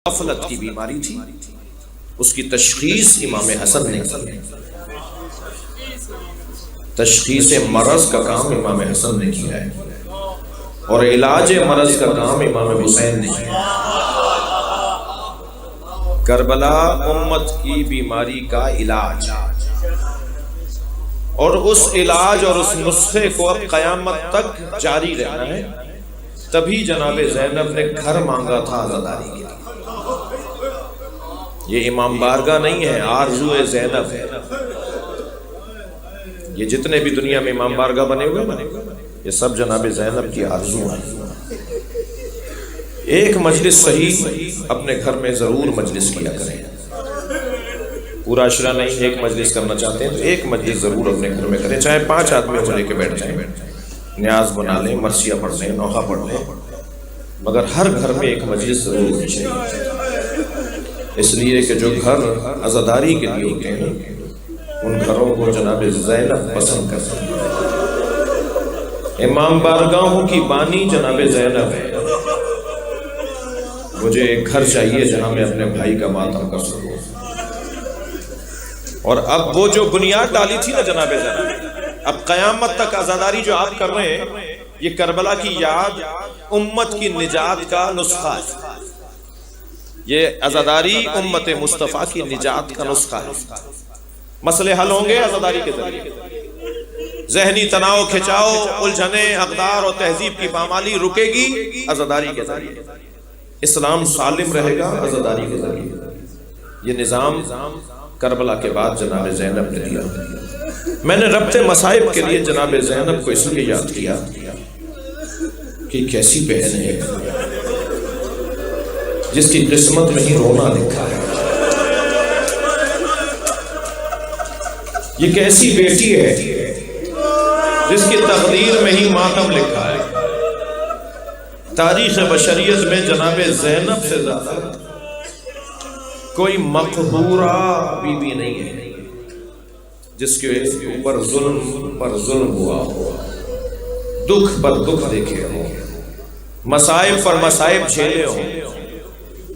غفلت کی بیماری تھی، اس کی تشخیص امام حسن نے کی۔ تشخیص مرض کا کام امام حسن نے کیا ہے اور علاج مرض کا کام امام حسین نے کیا۔ کربلا امت کی بیماری کا علاج، اور اس علاج اور اس نسخے کو اب قیامت تک جاری رہنا ہے۔ تبھی جناب زینب نے گھر مانگا تھا عزاداری کے لیے۔ یہ امام بارگاہ نہیں ہے، آرزو زینب ہے۔ یہ جتنے بھی دنیا میں امام بارگاہ بنے ہوئے یہ سب جناب زینب کی آرزو ہیں۔ ایک مجلس صحیح اپنے گھر میں ضرور مجلس کیا کریں۔ پورا عشرہ نہیں، ایک مجلس کرنا چاہتے ہیں تو ایک مجلس ضرور اپنے گھر میں کریں، چاہے 5 آدمیوں کو لے کے بیٹھ جائیں، نیاز بنا لیں، مرثیہ پڑھ لیں، نوحہ پڑھ لیں، مگر ہر گھر میں ایک مجلس ضرور ہونی چاہیے۔ اس لیے کہ جو گھر عزاداری کے لیے ہوتے ہیں ان گھروں کو جناب زینب پسند کرتے ہیں۔ امام بارگاہوں کی بانی جناب زینب ہے۔ مجھے ایک گھر چاہیے جہاں میں اپنے بھائی کا ماتم کر سکوں، اور اب وہ جو بنیاد ڈالی تھی نا جناب زینب، اب قیامت تک عزاداری جو آپ کر رہے ہیں، یہ کربلا کی یاد امت کی نجات کا نسخہ ہے۔ یہ عزاداری امت مصطفیٰ کی نجات کا نسخہ ہے۔ مسئلے حل ہوں گے عزاداری کے ذریعے، ذہنی تناؤ، کھچاؤ، الجھنیں، اقدار اور تہذیب کی پامالی رکے گی عزاداری کے ذریعے۔ اسلام سالم رہے گا عزاداری کے ذریعے۔ یہ نظام کربلا کے بعد جناب زینب نے دیا۔ میں نے ربط مصائب کے لیے جناب زینب کو اس لیے یاد کیا کہ کیسی بہن ہے جس کی قسمت میں ہی رونا لکھا ہے، یہ کیسی بیٹی ہے جس کی تقدیر میں ہی ماتم لکھا ہے۔ تاریخ بشریت میں جناب زینب سے زیادہ کوئی مقبورہ بی بی نہیں ہے جس کے اوپر ظلم پر ظلم ہوا ہو، دکھ پر دکھ دیکھے ہو، مصائب پر مصائب جھیلے ہو۔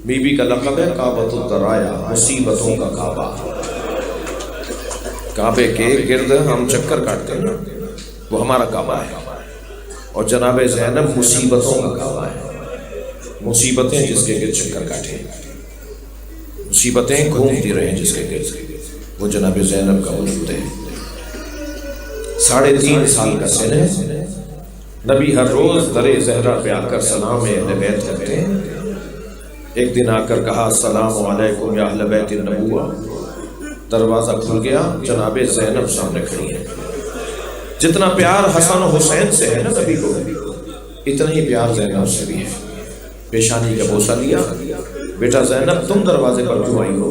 بی بی کا لقب ہے کعبۃ الدرایا، مصیبتوں کا کعبہ۔ کعبے کے گرد ہم چکر کاٹتے ہیں، وہ ہمارا کعبہ ہے، اور جناب زینب مصیبتوں کا کعبہ ہے۔ مصیبتیں جس کے گرد چکر کاٹیں، مصیبتیں گھومتی رہیں جس کے گرد، وہ جناب زینب کا وجود ہے۔ 3.5 سال کا سن ہے۔ نبی ہر روز در زہرا پہ آ کر سلام اہل بیت کرتے ہیں۔ ایک دن آ کر کہا السلام علیکم یا اہل بیت النبوہ۔ دروازہ کھل گیا، جناب زینب سامنے کھڑی ہے۔ جتنا پیار حسن و حسین سے ہے نا نبی کو، اتنا ہی پیار زینب سے بھی ہے۔ پیشانی کا بوسہ لیا، بیٹا زینب تم دروازے پر کیوں آئی ہو؟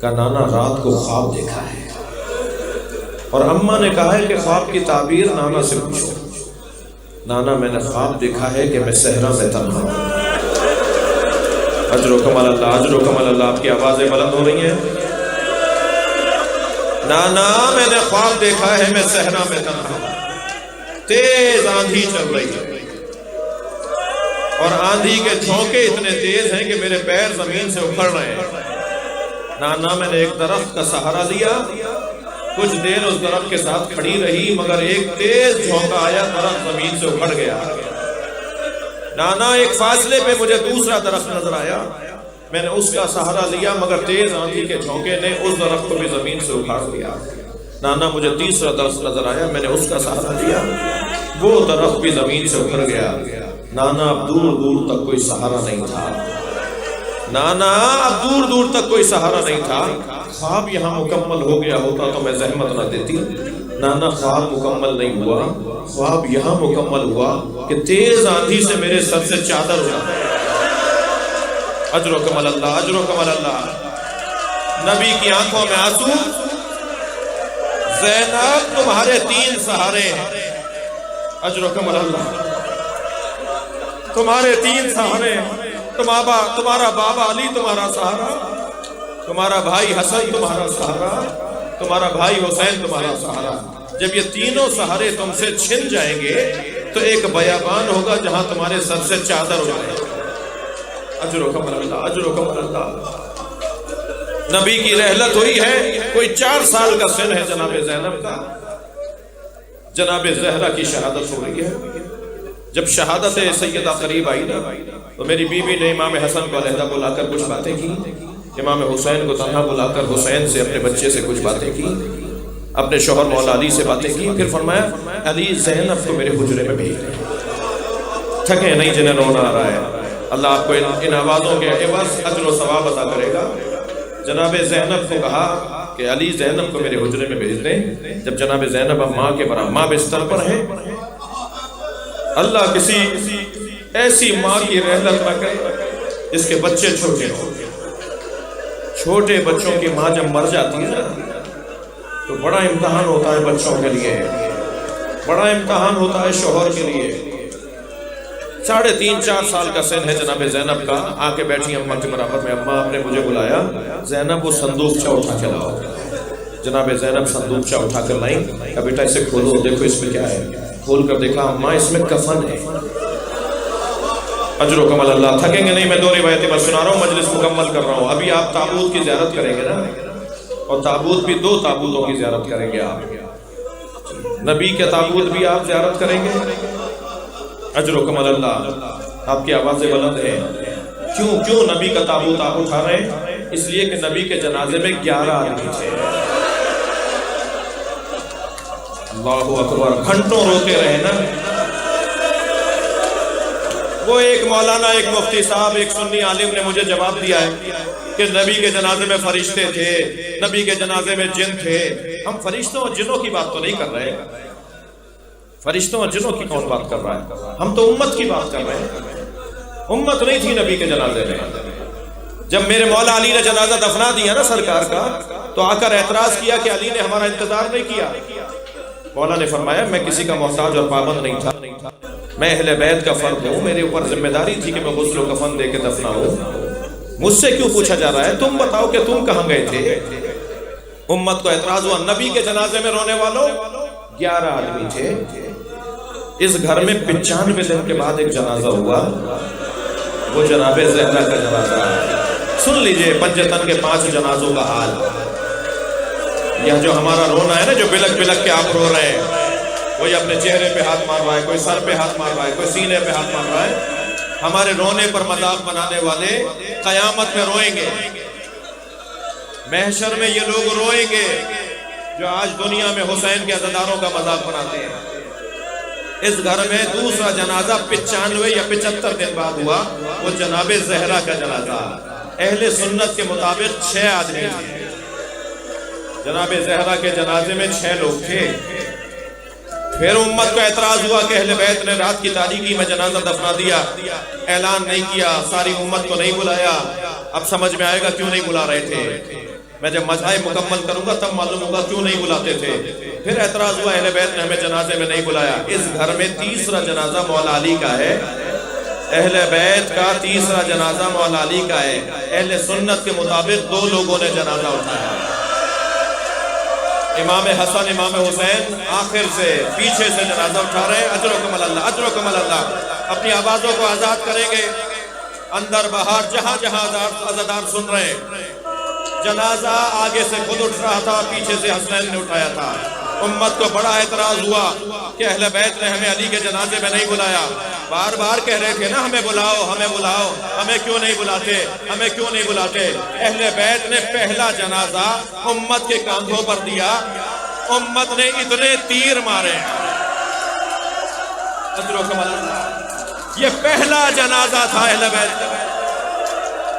کہا نانا رات کو خواب دیکھا ہے، اور اماں نے کہا ہے کہ خواب کی تعبیر نانا سے پوچھو۔ نانا میں نے خواب دیکھا ہے کہ میں صحرا میں تنہا ہوں۔ اجر و کمال اللہ، اجر و کمال اللہ، آپ کی آوازیں بلند ہو رہی ہیں۔ نانا میں نے خواب دیکھا ہے میں صحرا میں تنہا ہوں، تیز آندھی چل رہی ہے، اور آندھی کے جھونکے اتنے تیز ہیں کہ میرے پیر زمین سے اکھڑ رہے ہیں۔ نانا میں نے ایک درخت کا سہارا لیا، کچھ دیر اس درخت کے ساتھ کھڑی رہی، مگر ایک تیز جھونکا آیا، درخت زمین سے اکھڑ گیا۔ نانا ایک فاصلے پہ مجھے دوسرا درخت نظر آیا، میں نے اس کا سہارا لیا، مگر تیز آندھی کے جھونکے نے اس درخت کو بھی زمین سے اکھاڑ دیا۔ نانا مجھے تیسرا درخت نظر آیا، میں نے اس کا سہارا لیا، وہ درخت بھی زمین سے اکھڑ گیا۔ نانا اب دور دور تک کوئی سہارا نہیں تھا، نانا اب دور دور تک کوئی سہارا نہیں تھا۔ خواب یہاں مکمل ہو گیا ہوتا تو میں زحمت نہ دیتی۔ نانا خواب مکمل نہیں ہوا، خواب یہاں مکمل ہوا کہ تیز آندھی سے میرے سر سے چادر اڑا۔ اجر و کمال اللہ، اجر و کمال اللہ۔ نبی کی آنکھوں میں آنسو۔ زینب تمہارے 3 سہارے ہیں، اجر و کمال اللہ، تمہارے 3 سہارے ہیں۔ تمہارا بابا علی تمہارا سہارا، تمہارا بھائی حسن تمہارا سہارا، تمہارا بھائی حسین تمہارا سہارا۔ جب یہ تینوں سہارے تم سے چھن جائیں گے تو ایک بیابان ہوگا جہاں تمہارے سر سے چادر اڑائے۔ اجرکم اللہ، اجرکم اللہ۔ نبی کی رحلت ہوئی ہے، کوئی 4 سال کا سن ہے جناب زینب کا، جناب زہرا کی شہادت ہو رہی ہے۔ جب شہادت سیدہ قریب آئی نا تو میری بیوی نے امام حسن کو علیحدہ بلا کر کچھ باتیں کی، امام حسین کو تنہا بلا کر حسین سے اپنے بچے سے کچھ باتیں کی، اپنے شوہر مولا علی سے باتیں کی، پھر فرمایا علی زینب کو میرے حجرے میں بھیج دیں، تھکے نہیں جنہیں رونا آ رہا ہے۔ اللہ آپ کو ان آوازوں کے عوض اجر و ثواب عطا کرے گا۔ جناب زینب کو کہا کہ علی زینب کو میرے حجرے میں بھیج دیں۔ جب جناب زینب اب ماں کے برابر، ماں بستر پر ہے، اللہ کسی ایسی ماں کی رحلت نہ کرے جس کے بچے چھوٹے ہوں۔ چھوٹے بچوں کی ماں جب مر جاتی ہے نا تو بڑا امتحان ہوتا ہے بچوں کے لیے، بڑا امتحان ہوتا ہے شوہر کے لیے۔ 3.5-4 سال کا سن ہے جناب زینب کا، آ کے بیٹھی اماں کے برابر میں، اماں آپ نے مجھے بلایا، زینب وہ صندوقچہ اٹھا کے لاؤ۔ جناب زینب صندوقچہ اٹھا کر لائیں، کہ بیٹا اسے کھولو، دیکھو اس میں کیا ہے۔ کھول کر دیکھا، اماں اس میں کفن ہے۔ اجرکم اللہ۔ تھکیں گے نہیں، میں 2 روایتیں بس سنا رہا ہوں، مجلس مکمل کر رہا ہوں۔ ابھی آپ تابوت کی زیارت کریں گے نا، اور تابوت بھی 2 تابوتوں کی زیارت کریں گے آپ، نبی کے تابوت بھی آپ زیارت کریں گے۔ اجرکم اللہ۔ آپ کی آوازیں بلند ہیں۔ کیوں نبی کا تابوت آپ اٹھا رہے ہیں؟ اس لیے کہ نبی کے جنازے میں 11 آدمی تھے۔ اللہ اکبر، گھنٹوں روتے رہے نا۔ وہ ایک مولانا، ایک مفتی صاحب، ایک سنی عالم نے مجھے جواب دیا ہے کہ نبی کے جنازے میں فرشتے تھے، نبی کے جنازے میں جن تھے۔ ہم فرشتوں اور جنوں کی بات تو نہیں کر رہے، فرشتوں اور جنوں کی کون بات کر رہا ہے؟ ہم تو امت کی بات کر رہے ہیں۔ امت نہیں تھی نبی کے جنازے میں۔ جب میرے مولا علی نے جنازہ دفنا دیا نا سرکار کا، تو آ کر اعتراض کیا کہ علی نے ہمارا انتظار نہیں کیا۔ مولا نے فرمایا میں کسی کا محتاج اور پابند نہیں تھا، میں اہل بیت کا فرد ہوں، میرے اوپر ذمہ داری تھی کہ میں غسل و کفن دے کے دفناؤں۔ مجھ سے کیوں پوچھا جا رہا ہے؟ تم بتاؤ کہ تم کہاں گئے تھے؟ امت کو اعتراض ہوا، نبی کے جنازے میں رونے والوں 11 آدمی تھے۔ اس گھر میں 95 دن کے بعد ایک جنازہ ہوا، وہ جناب زہرا کا جنازہ۔ سن لیجئے پنجتن کے 5 جنازوں کا حال۔ یہ جو ہمارا رونا ہے نا، جو بلک بلک کے آپ رو رہے ہیں، کوئی اپنے چہرے پہ ہاتھ مار رہا ہے، کوئی سر پہ ہاتھ مار رہا ہے، کوئی سینے پہ ہاتھ مار رہا ہے۔ ہمارے رونے پر مذاق بنانے والے قیامت میں روئیں گے، محشر میں یہ لوگ روئیں گے جو آج دنیا میں حسین کے عزاداروں کا مذاق بناتے ہیں۔ اس گھر میں دوسرا جنازہ 95 یا 75 دن بعد ہوا، وہ جناب زہرا کا جنازہ۔ اہل سنت کے مطابق 6 آدمی تھے، جناب زہرا کے جنازے میں 6 لوگ تھے۔ پھر امت کو اعتراض ہوا کہ اہل بیت نے رات کی تاریکی میں جنازہ دفنا دیا، اعلان نہیں کیا، ساری امت کو نہیں بلایا۔ اب سمجھ میں آئے گا کیوں نہیں بلا رہے تھے۔ میں جب مذاہب مکمل کروں گا تب معلوم ہوگا کیوں نہیں بلاتے تھے۔ پھر اعتراض ہوا اہل بیت نے ہمیں جنازے میں نہیں بلایا۔ اس گھر میں تیسرا جنازہ مولا علی کا ہے، اہل بیت کا تیسرا جنازہ مولا علی کا ہے۔ اہل سنت کے مطابق 2 لوگوں نے جنازہ اٹھایا، امام حسن امام حسین آخر سے پیچھے سے جنازہ اٹھا رہے ہیں۔ اجرکم اللہ، اجرکم اللہ۔ اپنی آوازوں کو آزاد کریں گے، اندر باہر جہاں جہاں عزادار سن رہے ہیں۔ جنازہ آگے سے خود اٹھ رہا تھا، پیچھے سے حسنین نے اٹھایا تھا۔ امت کو بڑا اعتراض ہوا کہ اہل بیت نے ہمیں علی کے جنازے میں نہیں بلایا۔ بار بار کہہ رہے تھے نا ہمیں بلاؤ، ہمیں بلاؤ، ہمیں کیوں نہیں بلاتے، ہمیں کیوں نہیں بلاتے۔ اہل بیت نے پہلا جنازہ امت کے کاندھوں پر دیا، امت نے اتنے تیر مارے۔ یہ پہلا جنازہ تھا اہل بیت کا،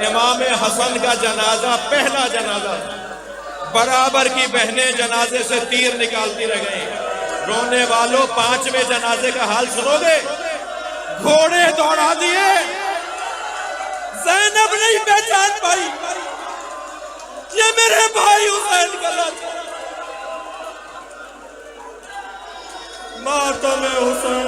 امام حسن کا جنازہ پہلا جنازہ تھا۔ برابر کی بہنیں جنازے سے تیر نکالتی رہ گئیں۔ رونے والوں 5ویں جنازے کا حال سنو گے؟ گھوڑے دوڑا دیے، زینب نہیں پہچان پائی یہ میرے بھائی حسین کا لاچا۔ ماتم حسین